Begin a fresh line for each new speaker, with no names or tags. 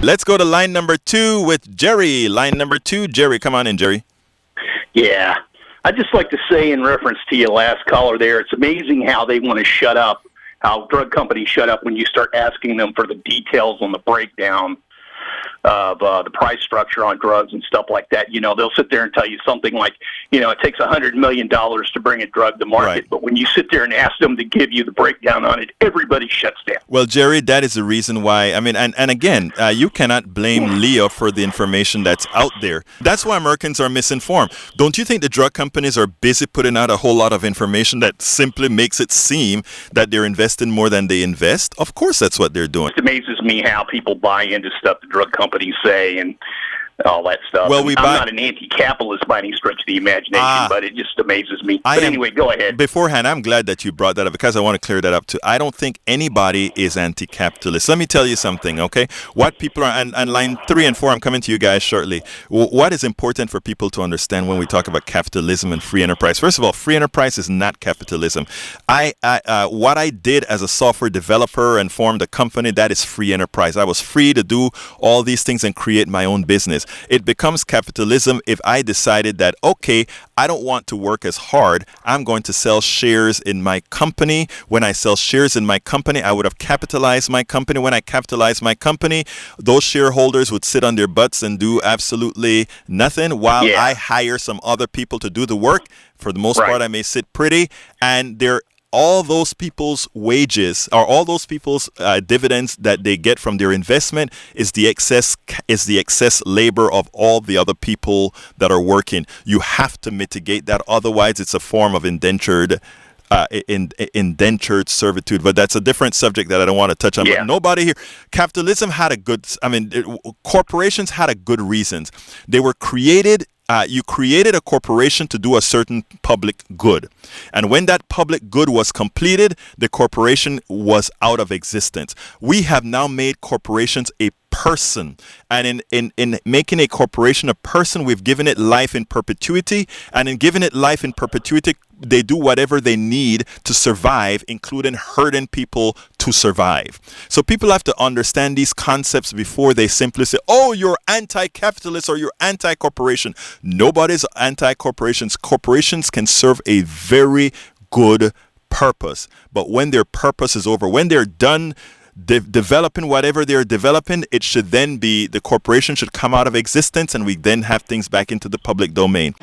Let's go to line number 2 with Jerry. Line number 2, Jerry. Come on in, Jerry.
Yeah. I'd just like to say in reference to your last caller there, it's amazing how they want to shut up, how drug companies shut up when you start asking them for the details on the breakdown of the price structure on drugs and stuff like that. You know, they'll sit there and tell you something like, you know, it takes $100 million to bring a drug to market.
Right.
But when you sit there and ask them to give you the breakdown on it, everybody shuts down.
Well, Jerry, that is the reason why. I mean, and again, you cannot blame Leo for the information that's out there. That's why Americans are misinformed. Don't you think the drug companies are busy putting out a whole lot of information that simply makes it seem that they're investing more than they invest? Of course, that's what they're doing.
It amazes me how people buy into stuff the drug companies say and all that stuff.
Well,
I'm not an anti-capitalist by any stretch of the imagination, but it just amazes me. But anyway, go ahead.
Beforehand, I'm glad that you brought that up because I want to clear that up too. I don't think anybody is anti-capitalist. Let me tell you something, okay? What people are, and line 3 and 4, I'm coming to you guys shortly. What is important for people to understand when we talk about capitalism and free enterprise? First of all, free enterprise is not capitalism. What I did as a software developer and formed a company, that is free enterprise. I was free to do all these things and create my own business. It becomes capitalism if I decided that, okay, I don't want to work as hard. I'm going to sell shares in my company. When I sell shares in my company, I would have capitalized my company. When I capitalize my company, those shareholders would sit on their butts and do absolutely nothing while I hire some other people to do the work. For the most part, I may sit pretty, and all those people's wages or all those people's dividends that they get from their investment is the excess labor of all the other people that are working. You have to mitigate that, otherwise it's a form of indentured servitude. But that's a different subject that I don't want to touch on. But nobody here. Capitalism had corporations had a good reasons. They were created. You created a corporation to do a certain public good. And when that public good was completed, the corporation was out of existence. We have now made corporations a person. And in making a corporation a person, we've given it life in perpetuity. And in giving it life in perpetuity, they do whatever they need to survive, including hurting people to survive. So people have to understand these concepts before they simply say, oh, you're anti-capitalist or you're anti-corporation. Nobody's anti-corporations. Corporations can serve a very good purpose. But when their purpose is over, when they're done developing whatever they're developing, it should then be, the corporation should come out of existence and we then have things back into the public domain.